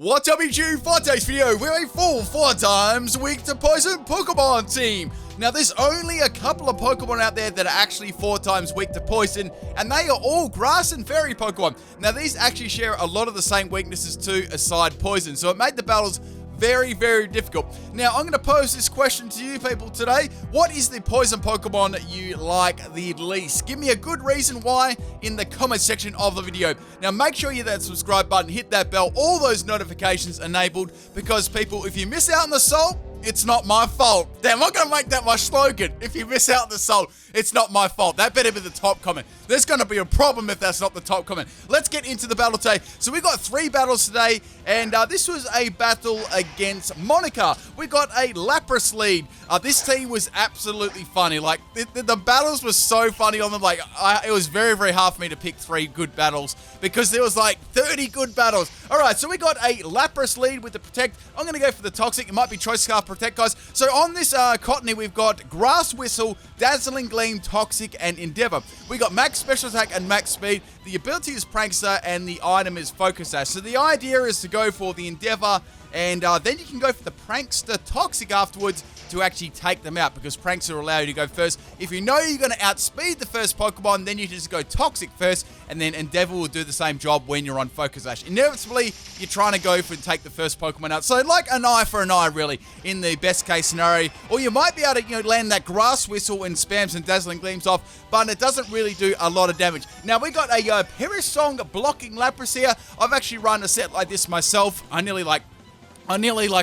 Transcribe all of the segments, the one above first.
What's up YouTube? For today's video, we're a full 4 times weak to poison Pokemon team. Now there's only a couple of Pokemon out there that are actually 4 times weak to poison, and they are all grass and fairy Pokemon. Now these actually share a lot of the same weaknesses too, aside poison, so it made the battles very, very difficult. Now, I'm going to pose this question to you people today. What is the poison Pokemon you like the least? Give me a good reason why in the comment section of the video. Now, make sure you hit that subscribe button, hit that bell, all those notifications enabled, because people, if you miss out on the salt, it's not my fault. Damn, I'm going to make that my slogan. If you miss out on the salt, it's not my fault. That better be the top comment. There's going to be a problem if that's not the top comment. Let's get into the battle today. So we got 3 battles today, and this was a battle against Monica. We got a Lapras lead. This team was absolutely funny. Like, the battles were so funny on them. Like, it was very, very hard for me to pick 3 good battles because there was like 30 good battles. All right, so we got a Lapras lead with the Protect. I'm going to go for the Toxic. It might be Choice Scarf Protect, guys. So on this Cottony, we've got Grass Whistle, Dazzling Gleam, Toxic, and Endeavor. We got Max Special Attack and Max Speed. The ability is Prankster, and the item is Focus Sash. So the idea is to go for the Endeavor, and then you can go for the Prankster Toxic afterwards to actually take them out, because Prankster will allow you to go first. If you know you're going to outspeed the first Pokemon, then you just go Toxic first, and then Endeavor will do the same job when you're on Focus Sash. Inevitably, you're trying to go for and take the first Pokemon out. So like an eye for an eye, really, in the best case scenario. Or you might be able to, land that Grass Whistle and spams and Dazzling Gleams off, but it doesn't really do a lot of damage. Now, we got a Perisong blocking Lapras here. I've actually run a set like this myself. I nearly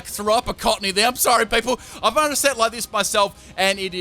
threw up a Cottony there. I'm sorry, people. I've run a set like this myself, and it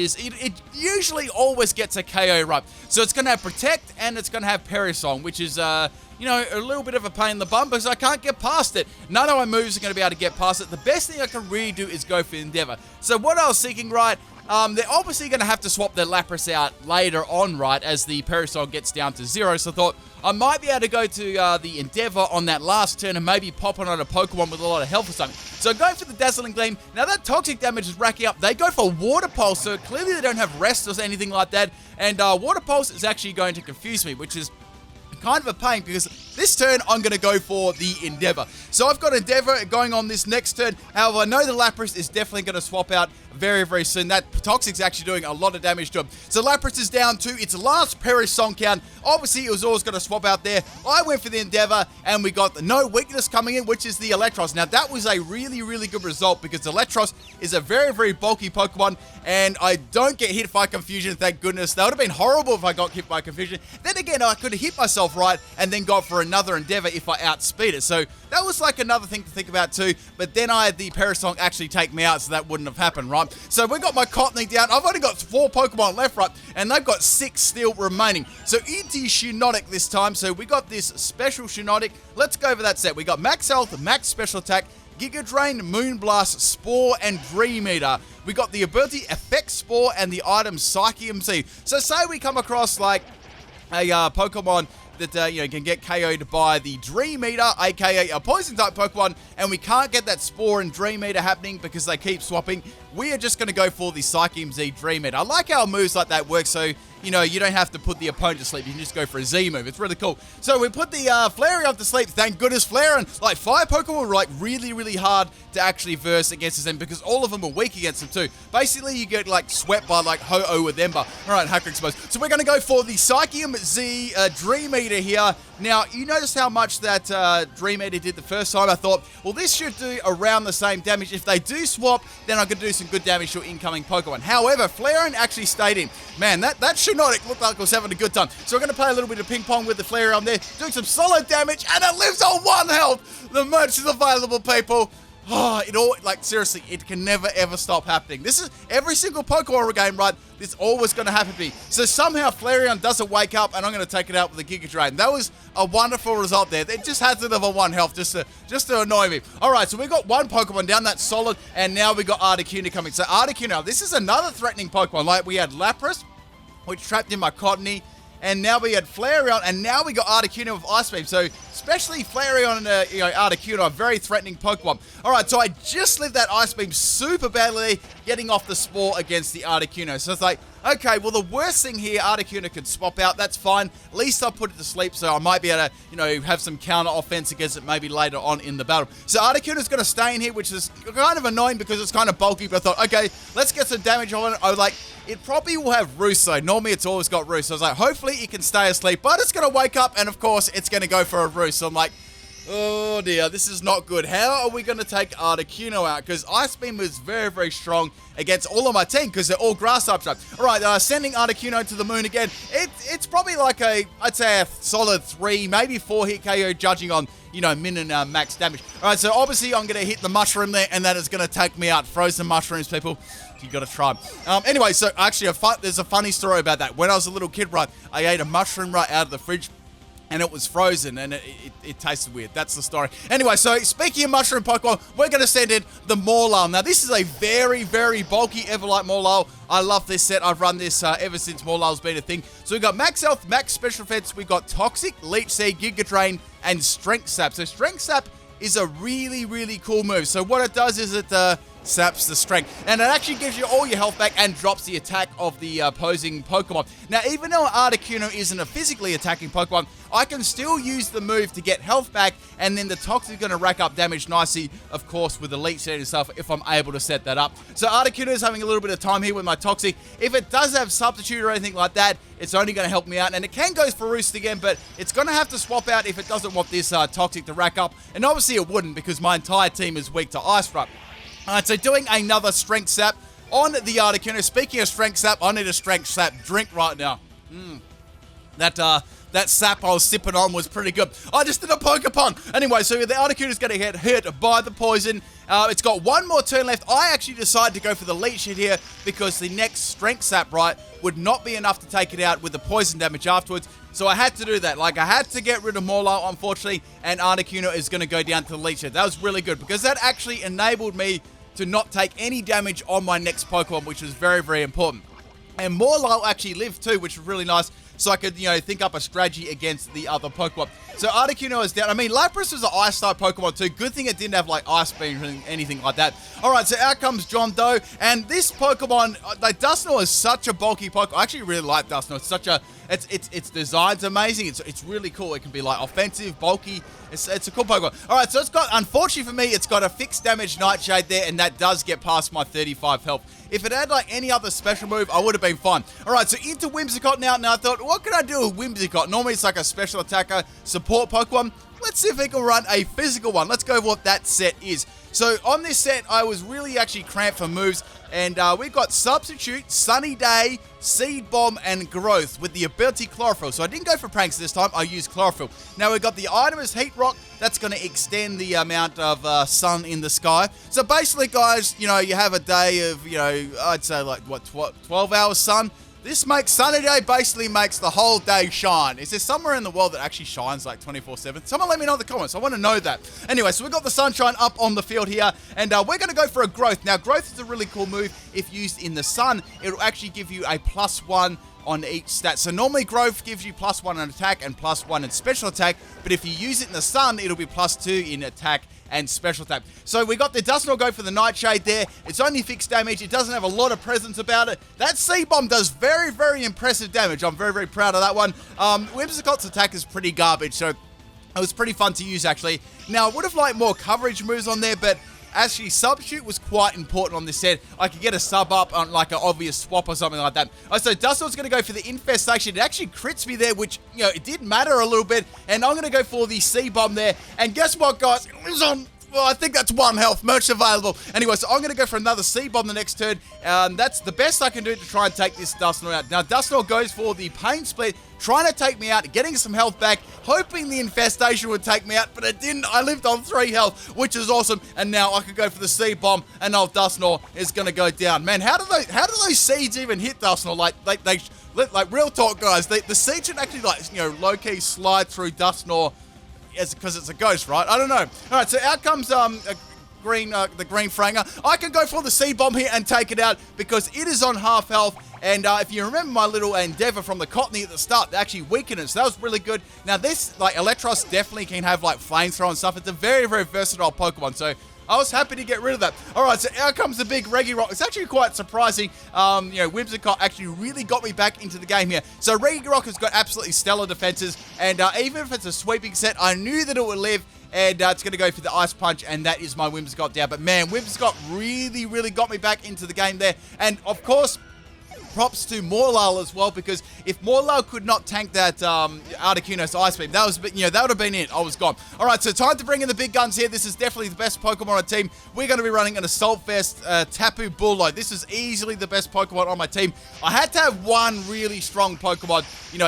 usually always gets a KO right. So it's going to have Protect, and it's going to have Perisong, which is, a little bit of a pain in the bum because I can't get past it. None of my moves are going to be able to get past it. The best thing I can really do is go for Endeavor. So what I was seeking, right, they're obviously going to have to swap their Lapras out later on, right, as the Perisong gets down to 0. So I thought I might be able to go to the Endeavor on that last turn and maybe pop on a Pokemon with a lot of health or something. So going for the Dazzling Gleam. Now that Toxic damage is racking up. They go for Water Pulse, so clearly they don't have Rest or anything like that. And Water Pulse is actually going to confuse me, which is kind of a pain, because this turn I'm going to go for the Endeavor. So I've got Endeavor going on this next turn. However, I know the Lapras is definitely going to swap out very, very soon. That Toxic's actually doing a lot of damage to him. So Lapras is down to its last Perisong count. Obviously, it was always going to swap out there. I went for the Endeavor, and we got the no weakness coming in, which is the Electros. Now, that was a really, really good result, because Electros is a very, very bulky Pokemon, and I don't get hit by Confusion, thank goodness. That would have been horrible if I got hit by Confusion. Then again, I could have hit myself right, and then got for another Endeavor if I outspeed it. So that was like another thing to think about too, but then I had the Perisong actually take me out, so that wouldn't have happened, right? So we got my Cottony down. I've only got 4 Pokemon left, right, and they've got 6 still remaining. So into Shiinotic this time. So we got this special Shiinotic. Let's go over that set. We got Max Health, Max Special Attack, Giga Drain, Moonblast, Spore, and Dream Eater. We got the ability Effect Spore and the item Psyche MC. So say we come across like a Pokemon that can get KO'd by the Dream Eater, aka a poison type Pokemon, and we can't get that Spore and Dream Eater happening because they keep swapping. We are just going to go for the Psyche MZ Dream Eater. I like how moves like that work, so you don't have to put the opponent to sleep. You can just go for a Z move. It's really cool. So we put the Flareon to sleep. Thank goodness Flareon. Like 5 Pokemon were like really, really hard to actually verse against this, and because all of them were weak against them too. Basically, you get like swept by like Ho-Oh with Ember. All right, Hacker Exposed. So we're going to go for the Psyche MZ Dream Eater here. Now, you notice how much that Dream Eater did the first time. I thought, well, this should do around the same damage. If they do swap, then I could do some good damage to incoming Pokemon. However, Flareon actually stayed in. Man, that Shiinotic looked like it was having a good time. So we're going to play a little bit of ping pong with the Flareon there, doing some solid damage, and it lives on 1 health. The merch is available, people. Oh, seriously, it can never ever stop happening. This is every single Pokemon game, right? It's always going to happen to me. So somehow Flareon doesn't wake up, and I'm going to take it out with a Giga Drain. That was a wonderful result there. It just had to live on 1 health just to annoy me. All right, so we got 1 Pokemon down. That's solid, and now we got Articuno coming. So Articuno, this is another threatening Pokemon. Like we had Lapras, which trapped in my Cottony, and now we had Flareon, and now we got Articuno with Ice Beam. So especially Flareon and Articuno are very threatening Pokemon. All right, so I just lived that Ice Beam super badly, getting off the Spore against the Articuno. So it's like, Okay, well, the worst thing here, Articuno could swap out. That's fine. At least I'll put it to sleep, so I might be able to, have some counter offense against it maybe later on in the battle. So Articuno's going to stay in here, which is kind of annoying because it's kind of bulky, but I thought, okay, let's get some damage on it. I was like, it probably will have Roost, though. Normally, it's always got Roost. So I was like, hopefully it can stay asleep, but it's going to wake up, and of course, it's going to go for a Roost. So I'm like, oh dear, this is not good. How are we going to take Articuno out? Because Ice Beam is very, very strong against all of my team because they're all grass type. All right, sending Articuno to the moon again. It's probably like I'd say a solid 3, maybe 4 hit KO judging on, min and max damage. All right, so obviously I'm going to hit the mushroom there and that is going to take me out. Frozen mushrooms, people. You got to try them. Anyway, so actually there's a funny story about that. When I was a little kid, right, I ate a mushroom right out of the fridge. And it was frozen, and it tasted weird. That's the story. Anyway, so speaking of mushroom Pokemon, we're going to send in the Morlul. Now, this is a very, very bulky Everlight Morlul. I love this set. I've run this ever since Morlul's been a thing. So we've got Max Health, Max Special Defense. We've got Toxic, Leech Seed, Giga Drain, and Strength Sap. So Strength Sap is a really, really cool move. So what it does is it saps the strength, and it actually gives you all your health back and drops the attack of the opposing Pokemon. Now, even though Articuno isn't a physically attacking Pokemon, I can still use the move to get health back, and then the Toxic is going to rack up damage nicely, of course, with the Leech Seed and stuff, if I'm able to set that up. So Articuno is having a little bit of time here with my Toxic. If it does have Substitute or anything like that, it's only going to help me out, and it can go for Roost again, but it's going to have to swap out if it doesn't want this Toxic to rack up, and obviously it wouldn't because my entire team is weak to Ice Rub. Alright, so doing another Strength Sap on the Articuno. Speaking of Strength Sap, I need a Strength Sap drink right now. That sap I was sipping on was pretty good. I just did a Pokepon. Anyway, so the Articuno is going to get hit by the poison. It's got one more turn left. I actually decided to go for the Leech Hit here because the next Strength Sap, right, would not be enough to take it out with the poison damage afterwards. So I had to do that. Like, I had to get rid of Morlul, unfortunately, and Articuno is going to go down to the Leech Hit. That was really good because that actually enabled me to not take any damage on my next Pokemon, which was very, very important. And Morlul actually lived too, which was really nice. So I could, think up a strategy against the other Pokemon. So Articuno is down. I mean, Lapras was an Ice-type Pokemon too. Good thing it didn't have, like, Ice Beam or anything like that. All right, so out comes John Doe. And this Pokemon, like, Dusknoir is such a bulky Pokemon. I actually really like Dusknoir. It's such a... Its design's amazing. It's really cool. It can be, like, offensive, bulky. It's a cool Pokemon. All right, so it's got... Unfortunately for me, it's got a fixed damage Nightshade there, and that does get past my 35 health. If it had, like, any other special move, I would have been fine. All right, so into Whimsicott now. Now, I thought, what can I do with Whimsicott? Normally, it's like a special attacker support Pokemon. Let's see if we can run a physical one. Let's go with what that set is. So, on this set, I was really actually cramped for moves. And we've got Substitute, Sunny Day, Seed Bomb, and Growth with the ability Chlorophyll. So I didn't go for Pranks this time, I used Chlorophyll. Now we've got the item is Heat Rock. That's going to extend the amount of sun in the sky. So basically, guys, you have a day of, I'd say like, 12 hours sun. This makes Sunny Day basically makes the whole day shine. Is there somewhere in the world that actually shines like 24/7? Someone let me know in the comments. I want to know that. Anyway, so we've got the sunshine up on the field here, and we're going to go for a Growth. Now, Growth is a really cool move. If used in the sun, it'll actually give you a +1 on each stat. So normally Growth gives you +1 in attack and +1 in special attack, but if you use it in the sun, it'll be +2 in attack and special attack. So we got the Dusknoir go for the Nightshade there. It's only fixed damage. It doesn't have a lot of presence about it. That Seed Bomb does very, very impressive damage. I'm very, very proud of that one. Whimsicott's attack is pretty garbage, so it was pretty fun to use, actually. Now, I would have liked more coverage moves on there, but actually, Substitute was quite important on this set. I could get a sub up on like an obvious swap or something like that. So Dusknoir's going to go for the Infestation. It actually crits me there, which, it did matter a little bit. And I'm going to go for the C-Bomb there. And guess what, guys? It lives on... Well, I think that's 1 health. Merch available. Anyway, so I'm going to go for another C-Bomb the next turn. That's the best I can do to try and take this Dusknoir out. Now, Dusknoir goes for the Pain Split, trying to take me out, getting some health back, hoping the Infestation would take me out, but it didn't. I lived on 3 health, which is awesome. And now I can go for the C-Bomb, and old Dusknoir is going to go down. Man, how do those seeds even hit Dusknoir? Like real talk, guys. The seeds should actually, low-key slide through Dusknoir. Because it's a ghost, right? I don't know. All right, so out comes the green Franger. I can go for the Seed Bomb here and take it out because it is on half health. And if you remember my little endeavor from the Cottony at the start, they actually weaken it. So that was really good. Now this, Electros definitely can have like flamethrower and stuff. It's a very, very versatile Pokemon. So I was happy to get rid of that. All right, so out comes the big Regirock. It's actually quite surprising. Whimsicott actually really got me back into the game here. So Regirock has got absolutely stellar defenses, and even if it's a sweeping set, I knew that it would live. And it's going to go for the Ice Punch, and that is my Whimsicott down. But man, Whimsicott really got me back into the game there. And of course, props to Morlul as well, because if Morlul could not tank that Articuno's Ice Beam, that would have been it. I was gone. All right, so time to bring in the big guns here. This is definitely the best Pokemon on our team. We're going to be running an Assault Vest Tapu Bulu. This is easily the best Pokemon on my team. I had to have one really strong Pokemon,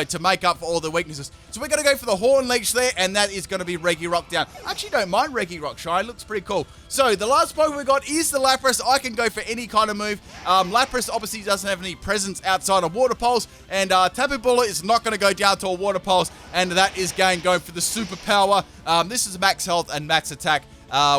to make up for all the weaknesses. So we're going to go for the Horn Leech there, and that is going to be Regirock down. I actually don't mind Regirock, Shine. Looks pretty cool. So the last Pokemon we got is the Lapras. I can go for any kind of move. Lapras obviously doesn't have any presence outside of Water Pulse, and Tapu Bulu is not going to go down to a Water Pulse, and that is going for the Superpower. This is max health and max attack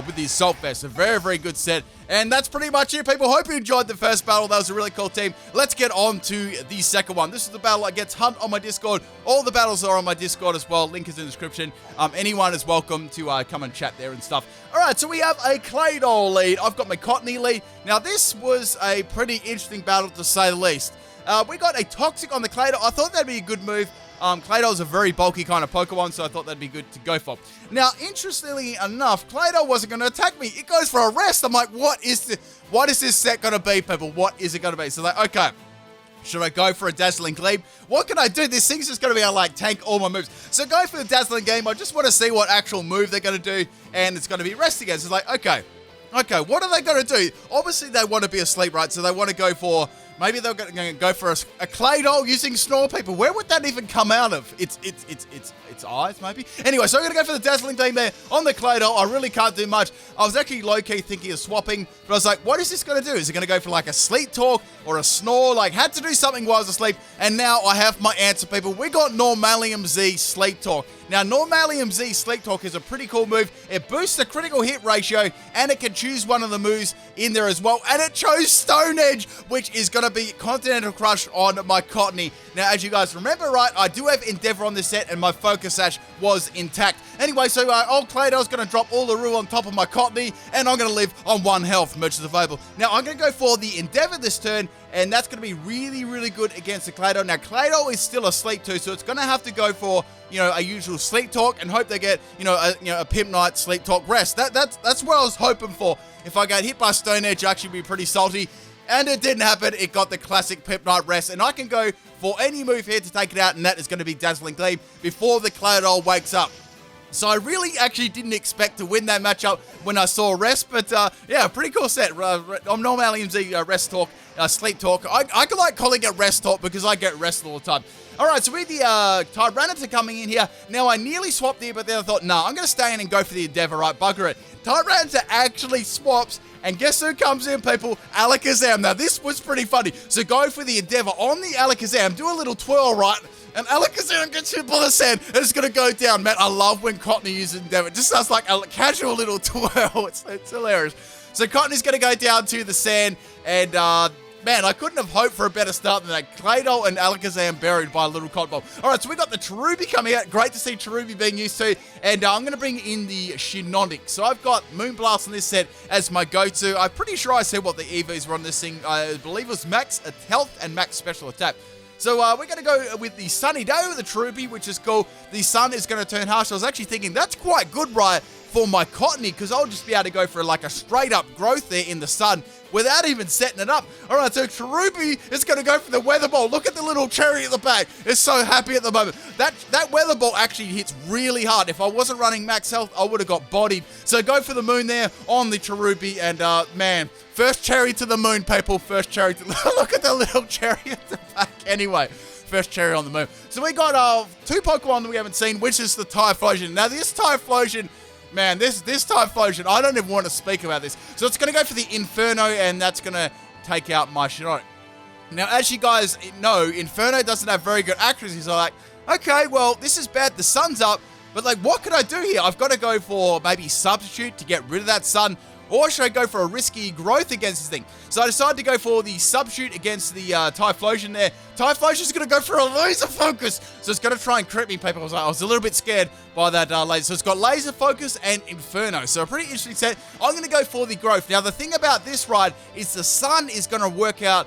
with the Assault Vest. A very good set. And that's pretty much it, people. Hope you enjoyed the first battle. That was a really cool team. Let's get on to the second one. This is the battle against Hunt on my Discord. All the battles are on my Discord as well. Link is in the description. Anyone is welcome to come and chat there and stuff. All right, so we have a Claydol lead. I've got my Cottony lead. Now, this was a pretty interesting battle, to say the least. We got a Toxic on the Claydol. I thought that'd be a good move. Claydol is a very bulky kind of Pokemon, so I thought that'd be good to go for. Now, interestingly enough, Claydol wasn't going to attack me. It goes for a rest. I'm like, what is this set going to be, people? What is it going to be? So, okay, should I go for a Dazzling Gleam? What can I do? This thing's just going to be able to, tank all my moves. So, go for the Dazzling Gleam. I just want to see what actual move they're going to do, and it's going to be rest again. So, it's like, okay, what are they going to do? Obviously, they want to be asleep, right? So, they want to go for... Maybe they're going to go for a Claydol using Snore, people. Where would that even come out of? Its eyes, maybe? Anyway, so I'm going to go for the Dazzling Gleam there on the Claydol. I really can't do much. I was actually low-key thinking of swapping, but I was like, what is this going to do? Is it going to go for like a Sleep Talk or a Snore? Like, had to do something while I was asleep, and now I have my answer, people. We got Normalium Z Sleep Talk. Now, Normalium Z Sleep Talk is a pretty cool move. It boosts the critical hit ratio, and it can choose one of the moves in there as well. And it chose Stone Edge, which is going to be Continental Crush on my Cottony. Now, as you guys remember, right, I do have Endeavor on this set, and my Focus Sash was intact. Anyway, so old Claydol's going to drop all the Rue on top of my Cottony, and I'm going to live on 1 health. Merch is available. Now, I'm going to go for the Endeavor this turn, and that's going to be really good against the Claydol. Now, Claydol is still asleep too, so it's going to have to go for, a usual Sleep Talk and hope they get, a Pimpnite Sleep Talk rest. That's what I was hoping for. If I get hit by Stone Edge, I'd actually be pretty salty. And it didn't happen. It got the classic Pimpnite rest, and I can go for any move here to take it out, and that is going to be Dazzling Gleam before the Claydol wakes up. So I really actually didn't expect to win that matchup when I saw rest, but yeah, pretty cool set. I'm Normalium Z Rest Talk, Sleep Talk. I like calling it Rest Talk because I get rest all the time. All right, so with the Tyranitar coming in here, now I nearly swapped here, but then I thought, nah, I'm going to stay in and go for the Endeavor, right? Bugger it. Tyranitar actually swaps, and guess who comes in, people? Alakazam. Now, this was pretty funny. So go for the Endeavor on the Alakazam, do a little twirl, right? And Alakazam gets hit by the sand, and it's going to go down. Man, I love when Cottony uses Endeavor. It just sounds like a casual little twirl. It's hilarious. So Cottony's going to go down to the sand, and man, I couldn't have hoped for a better start than that. Claydol and Alakazam buried by a little cotton ball. All right, so we got the Cherubi coming out. Great to see Cherubi being used to. And I'm going to bring in the Shiinotic. So I've got Moonblast on this set as my go-to. I'm pretty sure I said what the EVs were on this thing. I believe it was max health and max special attack. So we're going to go with the Sunny Day with the Cherubi, which is cool. The sun is going to turn harsh. I was actually thinking that's quite good, right, for my Cottony, because I'll just be able to go for like a straight-up growth there in the sun without even setting it up. All right, so Cherubi is going to go for the Weather Ball. Look at the little cherry at the back. It's so happy at the moment. That Weather Ball actually hits really hard. If I wasn't running max health, I would have got bodied. So go for the moon there on the Cherubi, and man, first cherry to the moon, people. First cherry to look at the little cherry at the back. Anyway, first cherry on the moon. So we got 2 Pokemon that we haven't seen, which is the Typhlosion. Now, this Typhlosion, man, this Typhlosion, I don't even want to speak about this. So it's going to go for the Inferno, and that's going to take out my Shiinotic. Now, as you guys know, Inferno doesn't have very good accuracy, so like, okay, well, this is bad. The sun's up, but like, what could I do here? I've got to go for maybe Substitute to get rid of that sun, or should I go for a risky growth against this thing? So I decided to go for the subshoot against the Typhlosion there. Typhlosion's going to go for a laser focus, so it's going to try and crit me, people. I was a little bit scared by that laser. So it's got laser focus and Inferno, so a pretty interesting set. I'm going to go for the growth. Now the thing about this ride is the sun is going to work out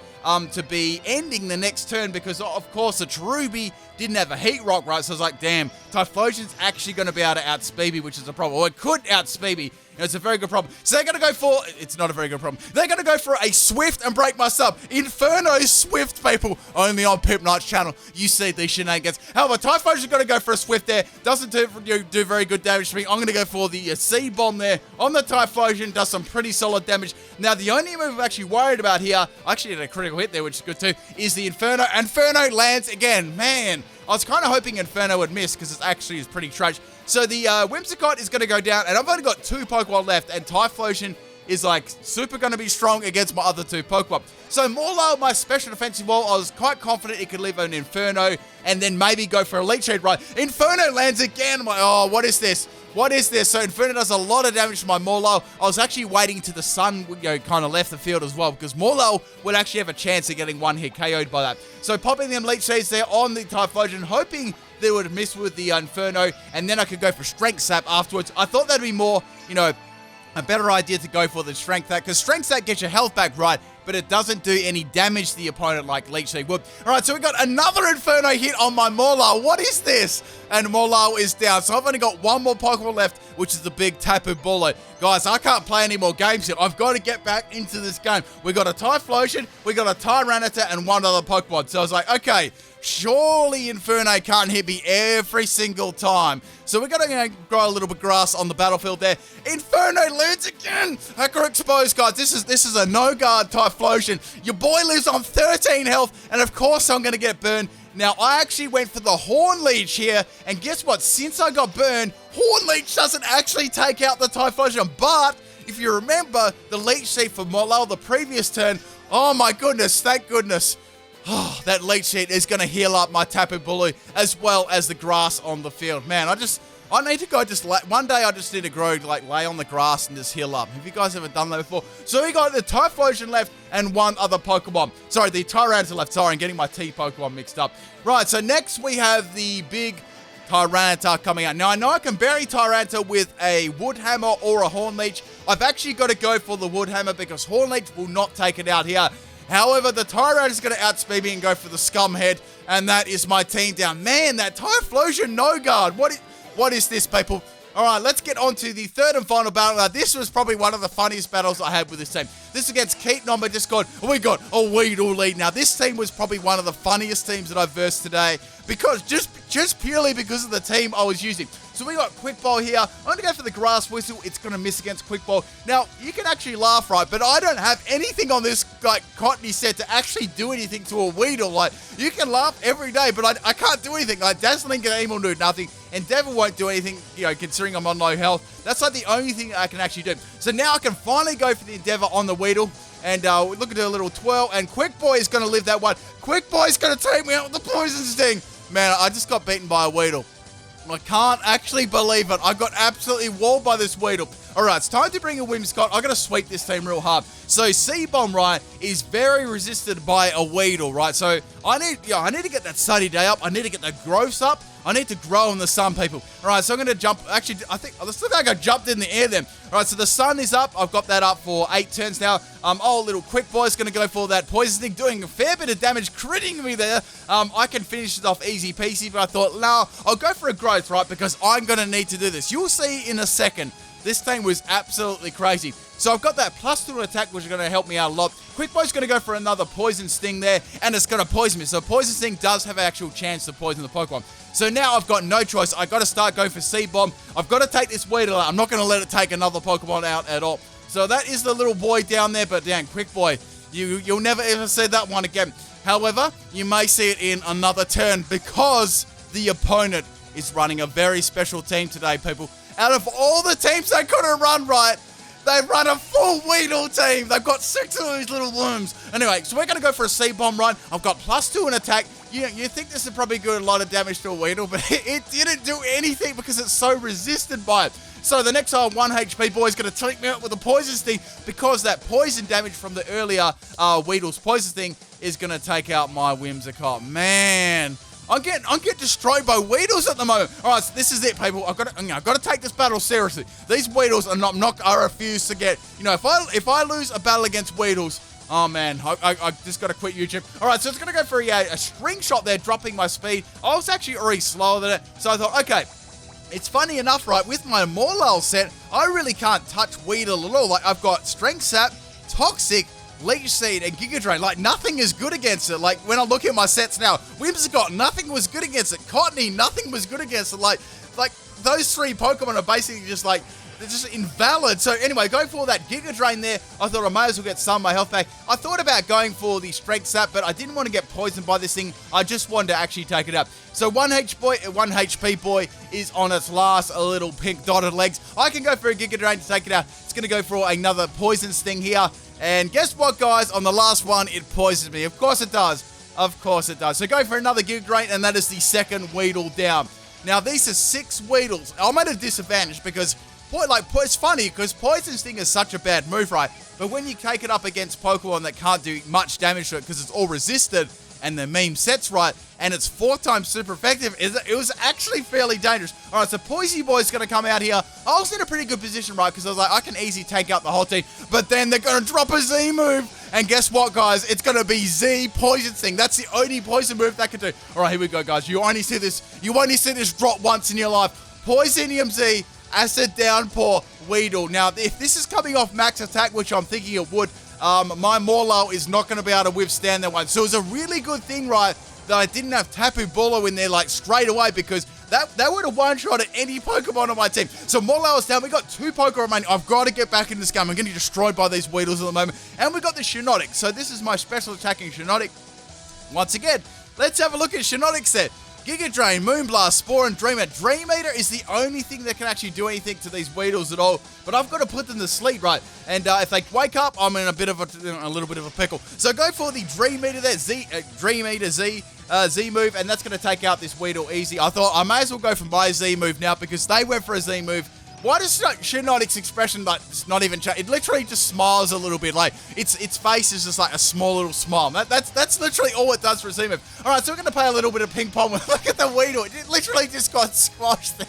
to be ending the next turn, because of course the Cherubi didn't have a heat rock, right? So I was like, damn, Typhlosion's actually going to be able to outspeed me, which is a problem. Or it could outspeed me. It's a very good problem. So they're going to go for... It's not a very good problem. They're going to go for a Swift and break my sub. Inferno Swift, people. Only on Pimpnite's channel. You see these shenanigans. However, Typhlosion's going to go for a Swift there. Doesn't do very good damage to me. I'm going to go for the C-Bomb there on the Typhlosion. Does some pretty solid damage. Now, the only move I'm actually worried about here... I actually did a critical hit there, which is good too, is the Inferno. Inferno lands again. Man, I was kind of hoping Inferno would miss, because it actually is pretty trash. So the Whimsicott is going to go down, and I've only got 2 Pokemon left, and Typhlosion is like super going to be strong against my other 2 Pokemon. So Morlow, my special defensive wall, I was quite confident it could leave an Inferno, and then maybe go for a Leech Seed, right? Inferno lands again. I'm like, oh, what is this? What is this? So Inferno does a lot of damage to my Morlow. I was actually waiting to the sun, kind of left the field as well, because Morlow would actually have a chance of getting one hit KO'd by that. So popping them Leech Seeds there on the Typhlosion, hoping they would miss with the Inferno, and then I could go for Strength Sap afterwards. I thought that'd be more, a better idea to go for the Strength Sap, because Strength Sap gets your health back, right, but it doesn't do any damage to the opponent like Leech Seed would. Alright, so we got another Inferno hit on my Morlow. What is this? And Morlow is down, so I've only got 1 more Pokemon left, which is the big Tapu Bulu. Guys, I can't play any more games yet. I've got to get back into this game. We got a Typhlosion, we got a Tyranitar, and 1 other Pokemon. So I was like, okay, surely Inferno can't hit me every single time. So we're going to grow a little bit of grass on the battlefield there. Inferno lands again. Hacker exposed, guys. This is a no-guard Typhlosion. Your boy lives on 13 health, and of course I'm going to get burned. Now, I actually went for the Horn Leech here, and guess what? Since I got burned, Horn Leech doesn't actually take out the Typhlosion, but if you remember the Leech Seed for Morlow the previous turn, oh my goodness, thank goodness. Oh, that Leech Seed is going to heal up my Tapu Bulu as well as the grass on the field. Man, I need to go one day I just need to grow, lay on the grass and just heal up. Have you guys ever done that before? So we got the Typhlosion left and 1 other Pokemon. Sorry, the Tyranitar left. Sorry, I'm getting my T Pokemon mixed up. Right, so next we have the big Tyranitar coming out. Now, I know I can bury Tyranitar with a Wood Hammer or a Horn Leech. I've actually got to go for the Wood Hammer because Horn Leech will not take it out here. However, the Tyranitar is going to outspeed me and go for the Scumhead, and that is my team down. Man, that Typhlosion no-guard. What is this, people? All right, let's get on to the 3rd and final battle. Now, this was probably one of the funniest battles I had with this team. This is against Keaton on my Discord. We got a Weedle lead. Now, this team was probably one of the funniest teams that I've versed today, because just purely because of the team I was using. So we got Quick Ball here. I'm going to go for the Grass Whistle. It's going to miss against Quick Ball. Now, you can actually laugh, right? But I don't have anything on this Cottony set to actually do anything to a Weedle. You can laugh every day, but I can't do anything. Dazzling Game will do nothing. Endeavor won't do anything, considering I'm on low health. That's the only thing I can actually do. So now I can finally go for the Endeavor on the Weedle. And look at a little twirl. And Quick Boy is going to live that one. Quick Boy is going to take me out with the Poison Sting. Man, I just got beaten by a Weedle. I can't actually believe it. I got absolutely walled by this Weedle. Alright, it's time to bring a Whimsicott. I gotta sweep this team real hard. So C-Bomb, right, is very resisted by a Weedle, right? So I need to get that Sunny Day up. I need to get the growths up. I need to grow in the sun, people. Alright, so I'm gonna jump. Actually, let's look like I jumped in the air then. Alright, so the sun is up. I've got that up for 8 turns now. Little Quick Boy's gonna go for that Poison Sting, doing a fair bit of damage, critting me there. I can finish it off easy peasy, but I thought, no, I'll go for a growth, right? Because I'm gonna need to do this. You'll see in a second. This team was absolutely crazy. So I've got that +2 attack, which is going to help me out a lot. Quick Boy's going to go for another Poison Sting there, and it's going to poison me. So Poison Sting does have an actual chance to poison the Pokemon. So now I've got no choice. I've got to start going for C-Bomb. I've got to take this Weedle out. I'm not going to let it take another Pokemon out at all. So that is the little boy down there, but damn, Quick Boy, you'll never ever see that one again. However, you may see it in another turn because the opponent is running a very special team today, people. Out of all the teams they could have run right, they've run a full Weedle team. They've got 6 of these little worms. Anyway, so we're going to go for a C-Bomb run. I've got +2 in attack. You think this would probably do a lot of damage to a Weedle, but it didn't do anything because it's so resisted by it. So the next 1 HP boy is going to take me out with a poison sting because that poison damage from the earlier Weedle's poison sting is going to take out my Whimsicott. Man, I'm getting destroyed by Weedles at the moment. All right, so this is it, people. I've got to take this battle seriously. These Weedles are not. I refuse to get. If I lose a battle against Weedles, oh man, I just got to quit YouTube. All right, so it's gonna go for a string shot there, dropping my speed. I was actually already slower than it, so I thought, okay. It's funny enough, right? With my Morlul set, I really can't touch Weedle at all. Like I've got Strength Sap, Toxic, Leech Seed, and Giga Drain. Like, nothing is good against it. Like, when I look at my sets now, Whimsicott, nothing was good against it. Cottony, nothing was good against it. Like those 3 Pokemon are basically just like, they're just invalid. So anyway, going for that Giga Drain there, I thought I might as well get some of my health back. I thought about going for the Strength Sap, but I didn't want to get poisoned by this thing. I just wanted to actually take it up. So 1 HP boy is on its last little pink dotted legs. I can go for a Giga Drain to take it out. It's going to go for another poison sting here. And guess what, guys? On the last one, it poisons me. Of course it does. Of course it does. So go for another Giga Drain, and that is the second Weedle down. Now, these are 6 Weedles. I'm at a disadvantage because, it's funny because Poison Sting is such a bad move, right? But when you take it up against Pokemon that can't do much damage to it because it's all resisted, and the meme set's right, and it's 4 times super effective, it was actually fairly dangerous. All right, so Poisey Boy's going to come out here. I was in a pretty good position, right, because I was like, I can easily take out the whole team, but then they're going to drop a Z move, and guess what, guys? It's going to be Z Poison Sting. That's the only poison move that can do. All right, here we go, guys. You only see this drop once in your life. Poisonium Z, Acid Downpour, Weedle. Now, if this is coming off max attack, which I'm thinking it would, my Morlul is not going to be able to withstand that one. So it was a really good thing, right, that I didn't have Tapu Bulu in there, like, straight away, because that would have one-shotted any Pokemon on my team. So Morlul is down. We got 2 Pokemon remaining. I've got to get back in this game. I'm getting destroyed by these Weedles at the moment. And we got the Shiinotic. So this is my special attacking Shiinotic. Once again, let's have a look at Shiinotic set. Giga Drain, Moonblast, Spore, and Dream Eater. Dream Eater is the only thing that can actually do anything to these Weedles at all. But I've got to put them to sleep, right? And if they wake up, I'm in a little bit of a pickle. So go for the Dream Eater there, Dream Eater Z move, and that's going to take out this Weedle easy. I thought I may as well go for my Z move now because they went for a Z move. Why does Shiinotic's expression not even change? It literally just smiles a little bit. Like its face is just like a small little smile. That's literally all it does for a Z move. All right, so we're going to play a little bit of ping pong. Look at the Weedle. It literally just got squashed there.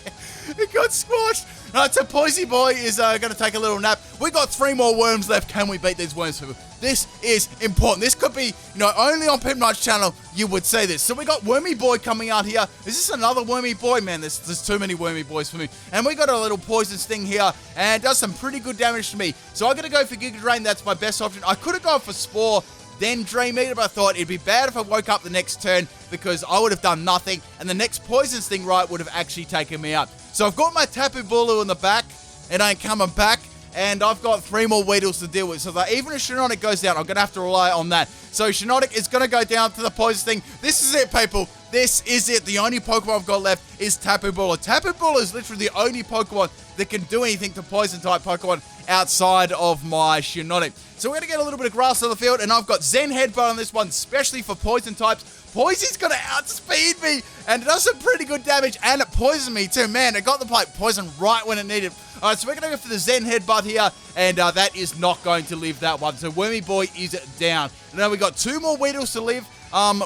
It got squashed. All right, so Poisey Boy is going to take a little nap. We got 3 more worms left. Can we beat these worms? This is important. This could be, only on Pimpnite's channel you would say this. So we got Wormy Boy coming out here. Is this another Wormy Boy? Man, there's too many Wormy Boys for me. And we got a little Poison Sting here, and it does some pretty good damage to me. So I'm going to go for Giga Drain. That's my best option. I could have gone for Spore, then Dream Eater, but I thought it'd be bad if I woke up the next turn because I would have done nothing, and the next Poison Sting, right, would have actually taken me out. So I've got my Tapu Bulu in the back. It ain't coming back. And I've got 3 more Weedles to deal with. So that even if Shiinotic goes down, I'm going to have to rely on that. So Shiinotic is going to go down to the Poison Sting. This is it, people. This is it. The only Pokemon I've got left is Tapu Bulu. Tapu Bulu is literally the only Pokemon that can do anything to Poison-type Pokemon outside of my Shiinotic. So we're going to get a little bit of grass on the field, and I've got Zen Headbutt on this one, especially for Poison types. Poisy's going to outspeed me, and it does some pretty good damage, and it poisoned me too. Man, it got the poison right when it needed. All right, so we're going to go for the Zen Headbutt here, and that is not going to live that one. So Wormy Boy is down. Now we got 2 more Weedles to live.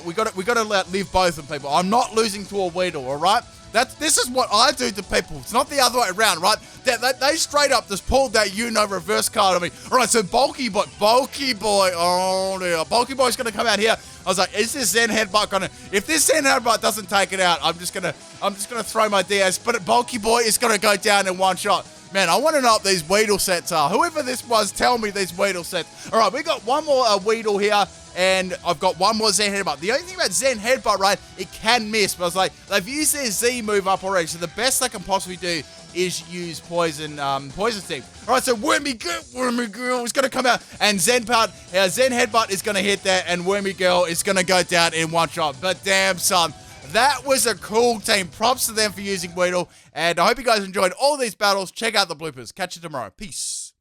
We got to live both of them, people. I'm not losing to a Weedle, all right? This is what I do to people. It's not the other way around, right? They straight up just pulled that reverse card on me. All right, so Bulky Boy. Oh, dear. Bulky Boy's going to come out here. I was like, is this Zen Headbutt going to... If this Zen Headbutt doesn't take it out, I'm just going to throw my DS. But Bulky Boy is going to go down in one shot. Man, I want to know what these Weedle sets are. Whoever this was, tell me these Weedle sets. All right, we got 1 more Weedle here. And I've got 1 more Zen Headbutt. The only thing about Zen Headbutt, right, it can miss. But I was like, they've used their Z move up already. So the best they can possibly do is use Poison Sting. All right, so Wormy Girl is going to come out. And Zen Headbutt is going to hit that. And Wormy Girl is going to go down in one shot. But damn, son. That was a cool team. Props to them for using Weedle. And I hope you guys enjoyed all these battles. Check out the bloopers. Catch you tomorrow. Peace.